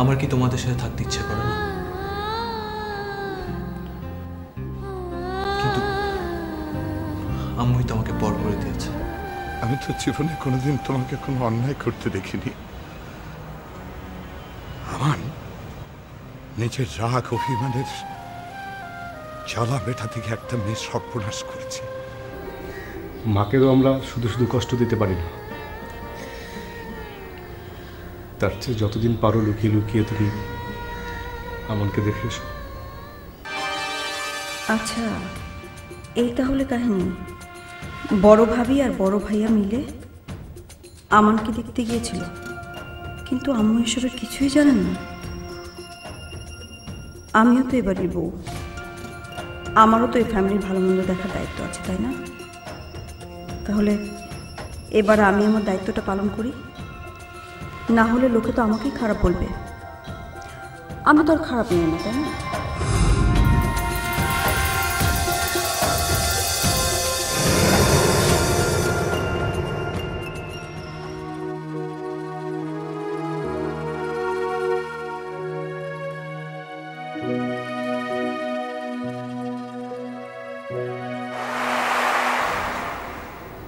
আমার কি তোমাদের সাথে থাকতে ইচ্ছে করে না? কিন্তু আম্মুই তো আমাকে পর করে দিয়েছে। আমি তো জীবনে কোনোদিন তোমাকে কোনো অন্যায় করতে দেখিনি। আমার নিজের রাগ অভিমানের জ্বালা মেটা থেকে একটা মেয়ে সর্বনাশ করেছে। মাকে তো আমরা শুধু শুধু কষ্ট দিতে পারি না, তার চেয়ে যতদিন পারো লুকিয়ে লুকিয়ে তুমি আমাকে দেখে এসো। আচ্ছা, এই তাহলে কাহিনী। বড় ভাবি আর বড় ভাইয়া মিলে আমানকে দেখতে গিয়েছিল, কিন্তু আম্মু এসবের কিছুই জানেন না। আমিও তো এবারের বউ, আমারও তো এই ফ্যামিলির ভালো মন্দ দেখার দায়িত্ব আছে, তাই না? তাহলে এবার আমি আমার দায়িত্বটা পালন করি, না হলে লোকে তো আমাকেই খারাপ বলবে। আমি তো আর খারাপ নেই না, তাই না?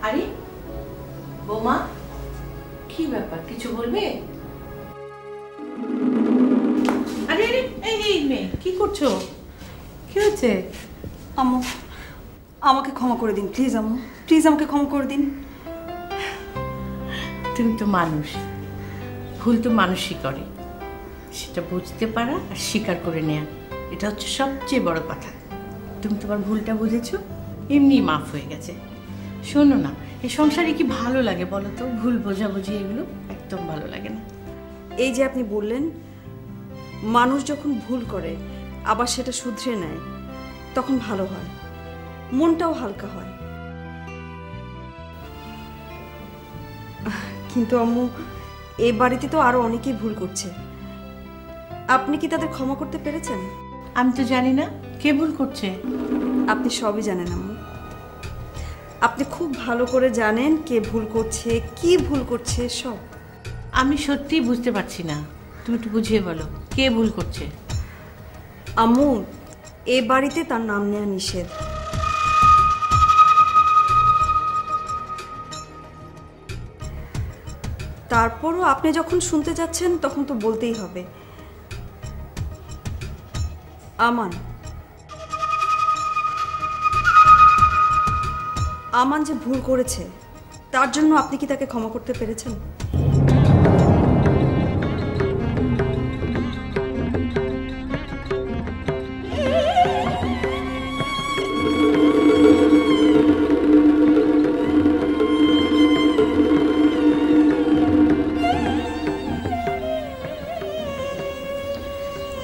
আরে বৌমা, কি ব্যাপার, কিছু বলবে? আরে আরে এই মেয়ে, কি করছো? কি হচ্ছে? আম্মু, আমাকে ক্ষমা করে দিন প্লিজ। আম্মু প্লিজ আমাকে ক্ষমা করে দিন। তুমি তো মানুষ, ভুল তো মানুষই করে, সেটা বুঝতে পারা আর স্বীকার করে নেয়া, এটা হচ্ছে সবচেয়ে বড় কথা। তুমি তোমার ভুলটা বুঝেছো, এমনি মাফ হয়ে গেছে। শোনো না, এই সংসারে কি ভালো লাগে বলো তো? ভুল বোঝাবুঝি এগুলো একদম ভালো লাগে না। এই যে আপনি বললেন, মানুষ যখন ভুল করে আবার সেটা শুধরে নেয়, তখন ভালো হয়, মনটাও হালকা হয়। কিন্তু আম্মু, এই বাড়িতে তো আরো অনেকেই ভুল করছে, আপনি কি তাদের ক্ষমা করতে পেরেছেন? আমি তো জানি না কে ভুল করছে। আপনি সবই জানেন আম্মু, আপনি খুব ভালো করে জানেন কে ভুল করছে, কি ভুল করছে সব। আমি সত্যিই বুঝতে পারছি না, তুমি একটু বুঝিয়ে বলো কে ভুল করছে। আম্মু, এ বাড়িতে তার নাম নেওয়া নিষেধ। তারপরও আপনি যখন শুনতে যাচ্ছেন তখন তো বলতেই হবে। আমান যে ভুল করেছে, তার জন্য আপনি কি তাকে ক্ষমা করতে পেরেছেন?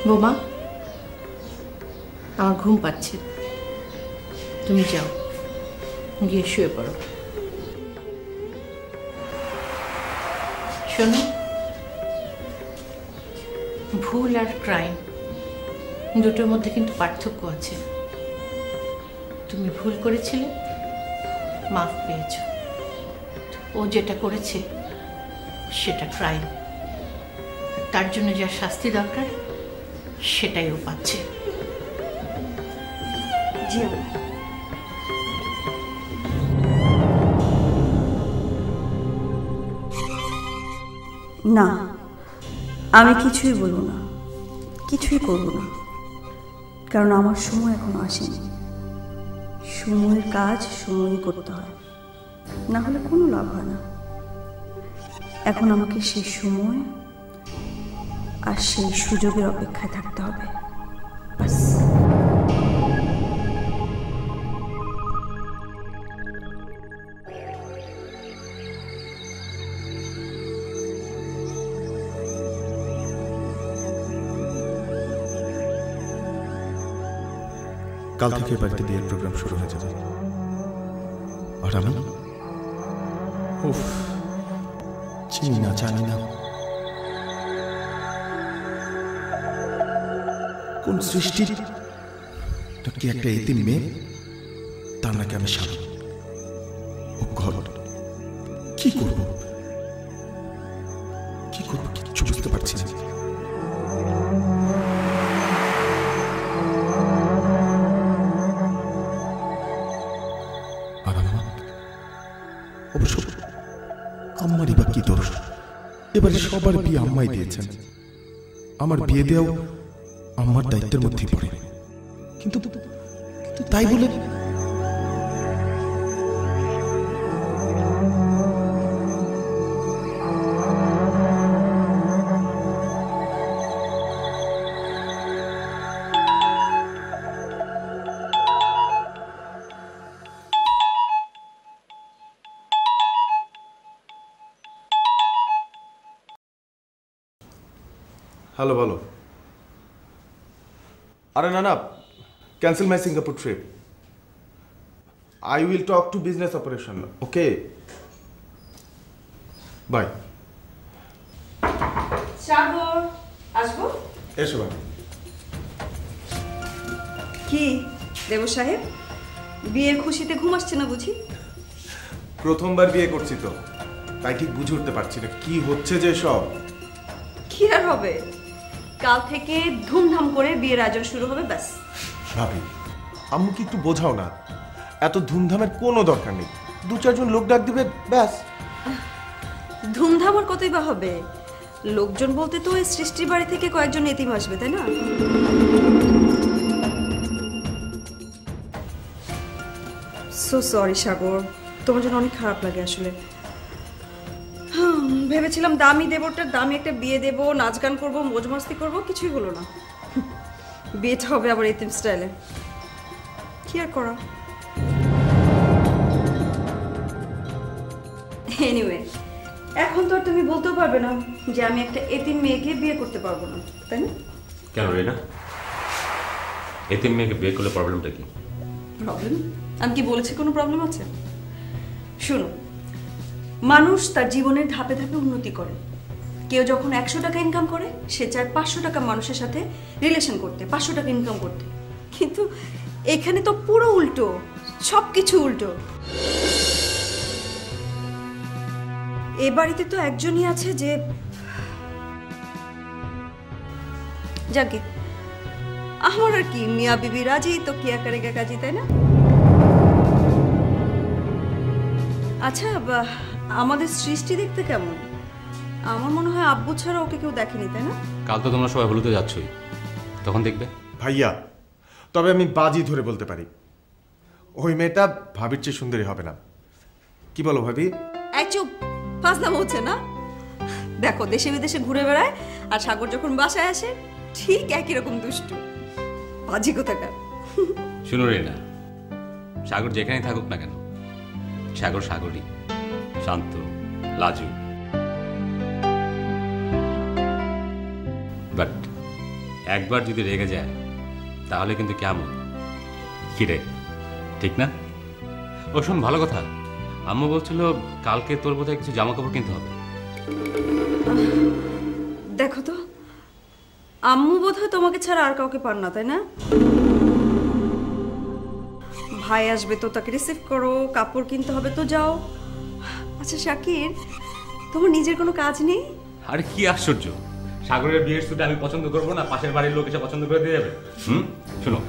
বোমা, আমার ঘুম পাচ্ছে, তুমি যাও গিয়ে শুয়ে পড়ো। শোনো, ভুল আর ক্রাইম দুটোর মধ্যে কিন্তু পার্থক্য আছে। তুমি ভুল করেছিলে, মাফ পেয়েছ। ও যেটা করেছে সেটা ক্রাইম, তার জন্য যা শাস্তি দরকার সেটাই ও পাচ্ছে। জি না, আমি কিছুই বলবো না, কিছুই করবো না, কারণ আমার সময় এখনো আসেনি। সময়ের কাজ সময়ই করতে হয়, না হলে কোনো লাভ হয় না। এখন আমাকে সেই সময় আর সেই সুযোগের অপেক্ষায় থাকতে হবে, বাস। কাল থেকে বাড়িতে বিয়ের প্রোগ্রাম শুরু হয়ে যাবে। আর আমি উফ, চিনি না জানি না কোন সৃষ্টির নাকি একটা এতিম মেয়ে, তার নাকি আমি স্বামী। ও গড, কি করবো কি করবো কিচ্ছু বুঝতে পারছি না। এবারে সবার বিয়ে আম্মাই দিয়েছেন, আমার বিয়ে দেওয়াও আমার দায়িত্বের মধ্যেই পড়ে। কিন্তু তাই বলে হ্যালো বলো। আরে না না, cancel my Singapore trip. I will talk to business operation. Okay, bye. Sagar, আসবো? এসো ভাই। কি দেব সাহেব, বিয়ের খুশিতে ঘুম আসছে না বুঝি? প্রথমবার বিয়ে করছি তো, তাই ঠিক বুঝে উঠতে পারছি না কি হচ্ছে যে সব। কি আর হবে, কাল থেকে ধুমধাম করে বিয়ের আয়োজন শুরু হবে, ব্যাস। ভাবি, আম্মু কি একটু বোঝাও না, এত ধুমধামের কোনো দরকার নেই, 2-4 জন লোক ডাক দিবে ব্যাস। ধুমধাম আর কতই বা হবে, লোকজন বলতে তো এই সৃষ্টির বাড়ি থেকে কয়েকজন এতিম আসবে, তাই না? সো সরি সাগর, তোমার জন্য অনেক খারাপ লাগে আসলে। ভেবেছিলাম দামি দেবরটার দামি একটা বিয়ে দেব, নাচ গান করবো, মौज मस्ती করবো, কিছুই হলো না। বিয়েটা হবে আবার এতিম স্টাইলে, কি আর করা। এনিওয়ে, এখন তো আর তুমি বলতেও পারবে না যে আমি একটা এতিম মেয়েকে বিয়ে করতে পারবো না, তাই না? কেন রে না, এতিম মেয়েকে বিয়ে করলে প্রবলেমটা কি? প্রবলেম? আমি কি বলেছি কোনো প্রবলেম আছে? শুনো, মানুষ তার জীবনের ধাপে ধাপে উন্নতি করে। কেউ যখন 100 টাকা ইনকাম করে, সে চায় 500 টাকা মানুষের সাথে রিলেশন করতে, 500 টাকা ইনকাম করতে। কিন্তু এখানে তো পুরো উল্টো, সবকিছু উল্টো। এ বাড়িতে তো একজনই আছে যে, যাকে আমার আর কি, মিয়া বিবি রাজি তো কিয়া করেগা কাজী, তাই না? আচ্ছা, আমাদের সৃষ্টি দেখতে কেমন? আমার মনে হয় আব্বু ছাড়া ওকে কেউ দেখেনি, তাই না? কাল তো তোমরা সবাই হলুদে যাচ্ছই, তখন দেখবে। ভাইয়া, তবে আমি বাজি ধরে বলতে পারি, ওই মেয়েটা ভাবির চেয়ে সুন্দরী হবে না। কি বলো ভাবি? এই চুপ, ফাজলামো হচ্ছে না? দেখো, দেশে বিদেশে ঘুরে বেড়ায়, আর সাগর যখন বাসায় আসে ঠিক একই রকম দুষ্টু, বাজি কোথাকার। শুনো রে না, সাগর যেখানেই থাকুক না কেন, সাগর সাগরই, শান্ত, লাজু। বাট একবার যদি রেগে যায় তাহলে কিন্তু কেমন, কি রে, ঠিক না? ও শোন, ভালো কথা, আম্মু বলছিল কালকে তোর বোধহয় কিছু জামা কাপড় কিনতে হবে। দেখো তো, আম্মু বোধহয় তোমাকে ছাড়া আর কাউকে পান না, তাই না? ভাই আসবে তো তাকে রিসিভ করো, কাপড় কিনতে হবে তো যাও। আচ্ছা শাকির, তোমার নিজের কোনো কাজ নেই? আরে কি আশ্চর্য, সাগরের বিয়ের স্যুট আমি পছন্দ করবো না, পাশের বাড়ির লোক এসে পছন্দ করে দিয়ে যাবে? শোনো,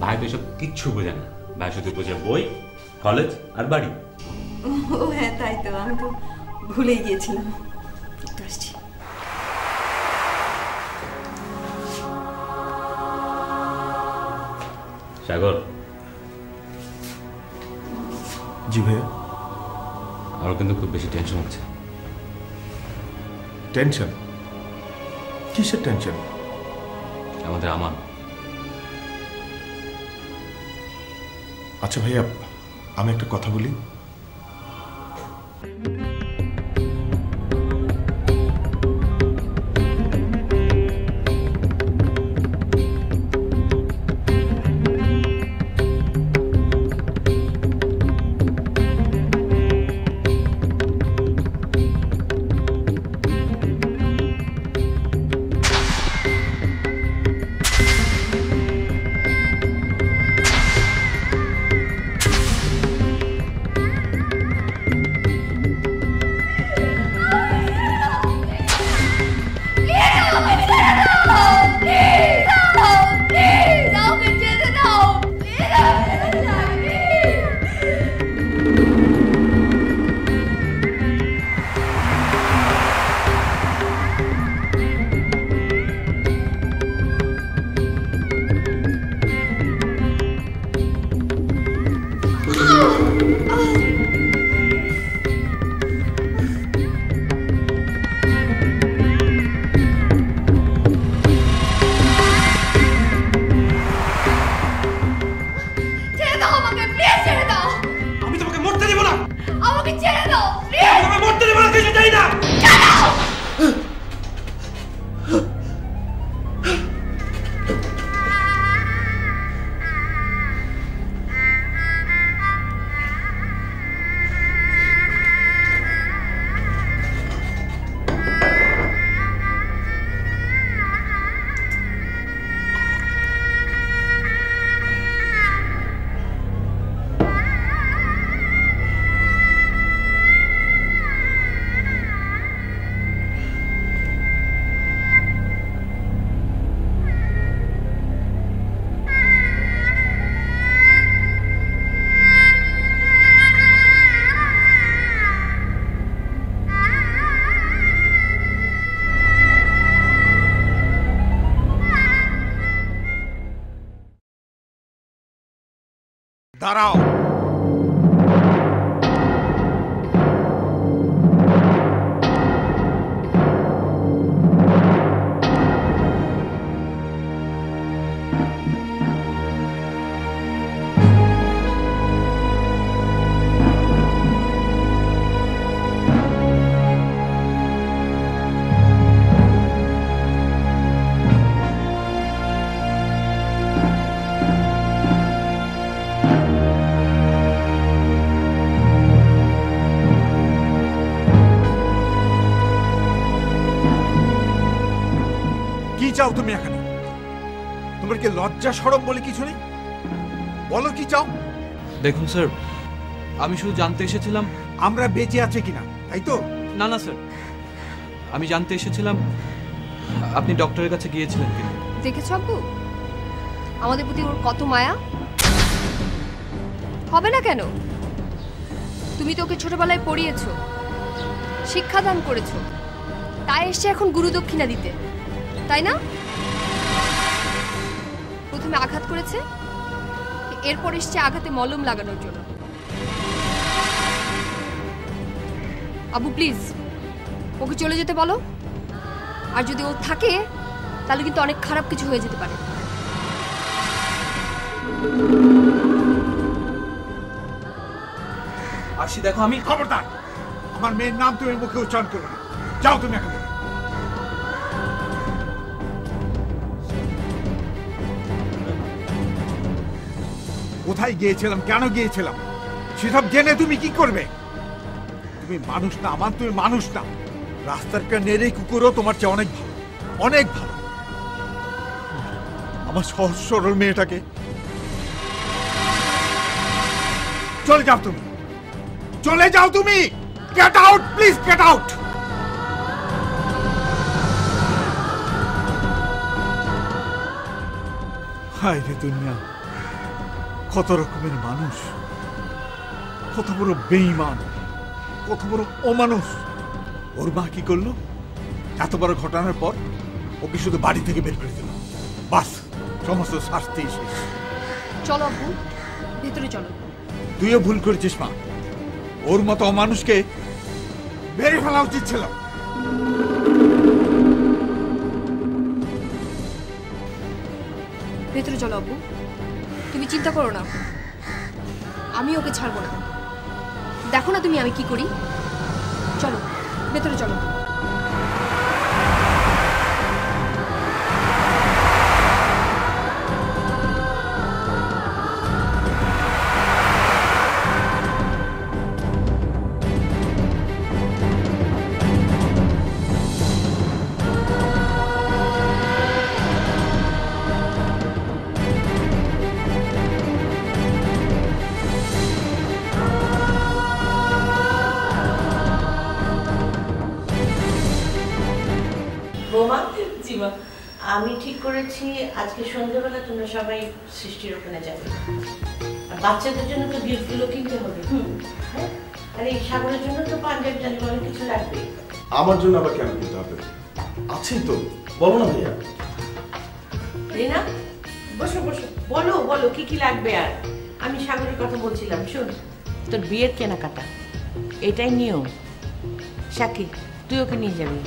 ভাই তো এসব কিচ্ছু বোঝে না, ভাই শুধু বোঝে বই, কলেজ আর বাড়ি। ও হ্যাঁ, তাই তো, আমি তো ভুলেই গিয়েছিলাম। একটু আসছি। সাগর। জি ভাইয়া। আমার কিন্তু খুব বেশি টেনশন হচ্ছে। টেনশন? কিসের টেনশন? আমাদের আমান। আচ্ছা ভাইয়া, আমি একটা কথা বলি। দাঁড়াও। চাও তুমি এখানে? তোমার কি লজ্জা শরম বলে কিছু নেই? বলো কি চাও? দেখুন স্যার, আমি শুধু জানতে এসেছিলাম আমরা বেঁচে আছে কিনা, তাই তো? না না স্যার, আমি জানতে এসেছিলাম আপনি ডক্টরের কাছে গিয়েছিলেন কিনা। দেখেছ আব্বু আমাদের প্রতি ওর কত মায়া। হবে না কেন? তুমি তো ওকে ছোটবেলায় পড়িয়েছো, শিক্ষাদান করেছো, তাই এসছে এখন গুরুদক্ষিণা দিতে, তাই না? প্রথমে আঘাত করেছে, এরপর এসছে আঘাতে মলম লাগানোর জন্য। আবু প্লিজ ওকে চলে যেতে বলো, আর যদি ও থাকে তাহলে কিন্তু অনেক খারাপ কিছু হয়ে যেতে পারে। আশি দেখো, আমি খবরদার, আমার মেয়ের নাম তুমি মুখে উচ্চারণ করবে না। যাও তুমি এখান থেকে। কোথায় গিয়েছিলাম, কেন গিয়েছিলাম, সেসব জেনে তুমি কি করবে? তুমি মানুষ না আমার, তুমি মানুষ না। রাস্তার নেড়ে কুকুরও তোমার চেয়ে অনেক ভালো, অনেক ভালো। আমার সহজ সরল মেয়েটাকে চলে যাও তুমি, চলে যাও তুমি। Get out please, get out. হায় রে দুনিয়া, কত রকমের মানুষ, কত বড় বেঈমান, কত বড় অমানুষ। ওর মা কি করলো? এত বড় ঘটনার পর ওকে শুধু বাড়ি থেকে বের করে দিল, বাস সমস্ত শাস্তি শেষ। চলো আব্বু ভেতরে চলো। তুইও ভুল করেছিস মা, ওর মতো অমানুষকে মেরে ফেলা উচিত ছিল। ভেতরে চলো আব্বু, তুমি চিন্তা করো না, আমি ওকে ছাড়বো না। দেখো না তুমি আমি কি করি। চলো ভেতরে চলো। আমি ঠিক করেছি আজকে সন্ধ্যাবেলা তোমরা সবাই সৃষ্টির ওখানে যাবে, আর বাচ্চাদের জন্য তো গিফটগুলো কিনতে হবে। হ্যাঁ, আর এই সাগরের জন্য তো পাঞ্জাবি জানি অনেক কিছু লাগবে। আমার জন্য আবার কেন কিনতে হবে? আছেই তো, বলো না ভাইয়া। রিনা বসো বসো, বলো বলো কি কি লাগবে। আর আমি সাগরের কথা বলছিলাম, শোন তোর বিয়ের কেনাকাটা এটাই নিয়ম। সাকি তুই ওকে নিয়ে যাবি।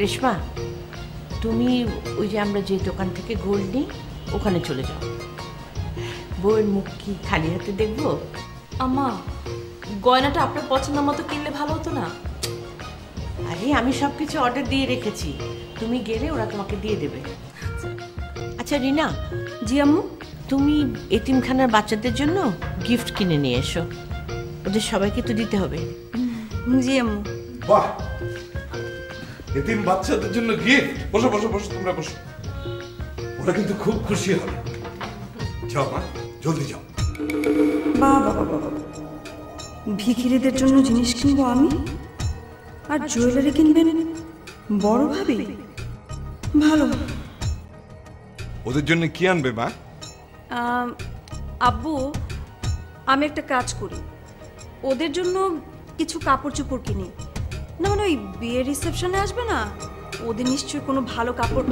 রেশমা তুমি ওই যে আমরা যে দোকান থেকে গোল্ড নিই ওখানে চলে যাও। বউয়ের মুখ কি খালি হাতে দেখবো? আম্মা গয়নাটা আপনার পছন্দ মতো কিনলে ভালো হতো না? আরে আমি সব কিছু অর্ডার দিয়ে রেখেছি, তুমি গেলে ওরা তোমাকে দিয়ে দেবে। আচ্ছা রিনা। জি আম্মু। তুমি এতিমখানার বাচ্চাদের জন্য গিফট কিনে নিয়ে এসো, ওদের সবাইকে তো দিতে হবে। জি আম্মু। বাহ, এতিম বাচ্চাদের জন্য গিফট। বসো বসো বসো, তোমরা বসো, ওরা কিন্তু খুব খুশি হবে। যাও মা, জলদি যাও। বাবা বাবা, ভিখিরিদের জন্য জিনিস কিনবো আমি, আর জুয়েলারি কিনবেন বড় ভাবি? ভালো। ওদের জন্য কি আনবে মা? আব্বু আমি একটা কাজ করি, ওদের জন্য কিছু কাপড় চোপড় কিনি। না মানে ওই বিয়ের রিসেপশনে আসবে না, ওদের নিশ্চয়ই কোনো ভালো কাপড়।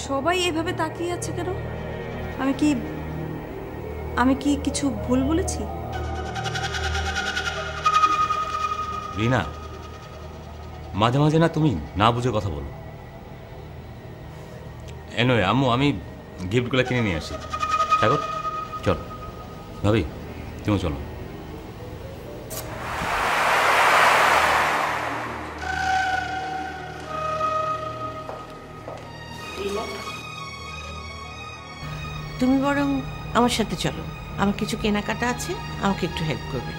সবাই এভাবে তাকিয়ে আছে কেন? আমি কি কিছু ভুল বলেছি? রিনা, মাঝে মাঝে না তুমি না বুঝে কথা বলো। এনওয়ে আম্মু, আমি গিফটগুলো কিনে নিয়ে আসি। সাগর চল, ভাবি তুমি চলো। তুমি বরং আমার সাথে চলো, আমার কিছু কেনাকাটা আছে, আমাকে একটু হেল্প করবে।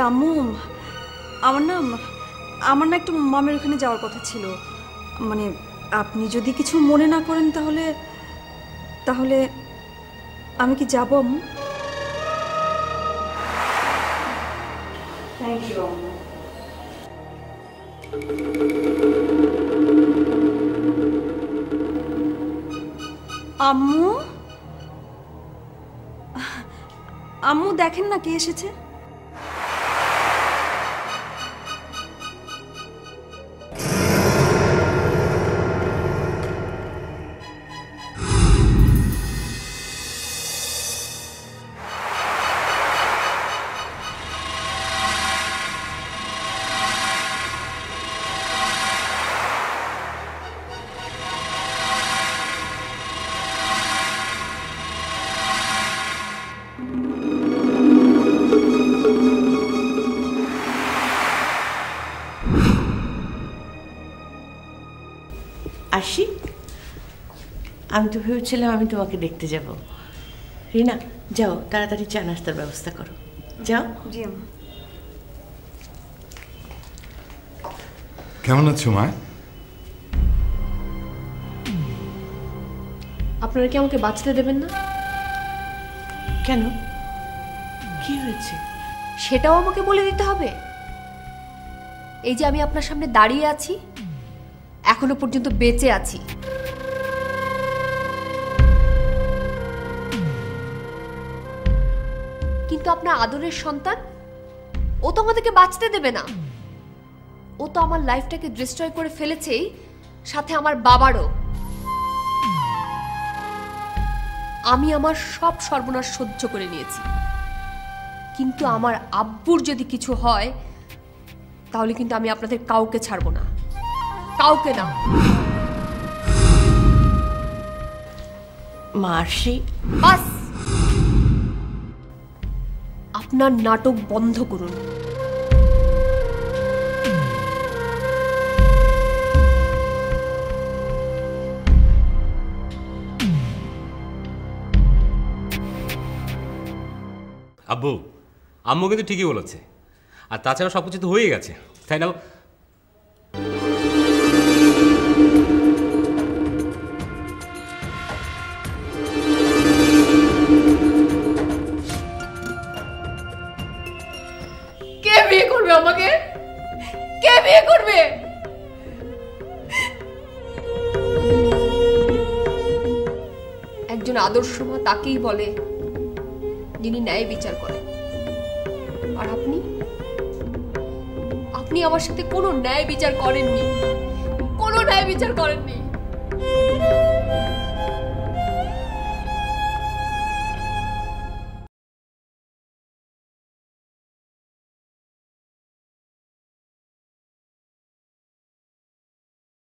আম্মু, আমার না একটু মামের ওখানে যাওয়ার কথা ছিল। মানে আপনি যদি কিছু মনে না করেন তাহলে আমি কি যাব আম্মু? থ্যাংক ইউ আম্মু। আম্মু দেখেন না কে এসেছে। আসি, আমি তো ভেবেছিলাম আমি তোমাকে দেখতে যাব। রিনা যাও, তাড়াতাড়ি চা নাস্তার ব্যবস্থা করো, যাও। জি আম্মা। কেমন আছো মা? আপনারা কি আমাকে বাঁচতে দেবেন না? কেন, কি হয়েছে? সেটাও আমাকে বলে দিতে হবে? এই যে আমি আপনার সামনে দাঁড়িয়ে আছি, এখনো পর্যন্ত বেঁচে আছি, কিন্তু আপনার আদরের সন্তান ও তো আমাদেরকে বাঁচতে দেবে না। ও তো আমার লাইফটাকে ডিস্ট্রয় করে ফেলেছেই, সাথে আমার বাবারও। আমি আমার সব সর্বনাশ সহ্য করে নিয়েছি, কিন্তু আমার আব্বুর যদি কিছু হয় তাহলে কিন্তু আমি আপনাদের কাউকে ছাড়বো না, কাউকে না। মার্শি, বাস, আপনার নাটক বন্ধ করুন। আব্বু, আম্মু কিন্তু ঠিকই বলেছে, আর তাছাড়া সব কিছু তো হয়ে গেছে, তাই না? কে বিয়ে করবে আমাকে? কে বিয়ে করবে? একজন আদর্শ মা তাকেই বলে যিনি ন্যায় বিচার করেন। আর আপনি আমার সাথে কোনো ন্যায় বিচার করেননি, কোনো ন্যায় বিচার করেননি।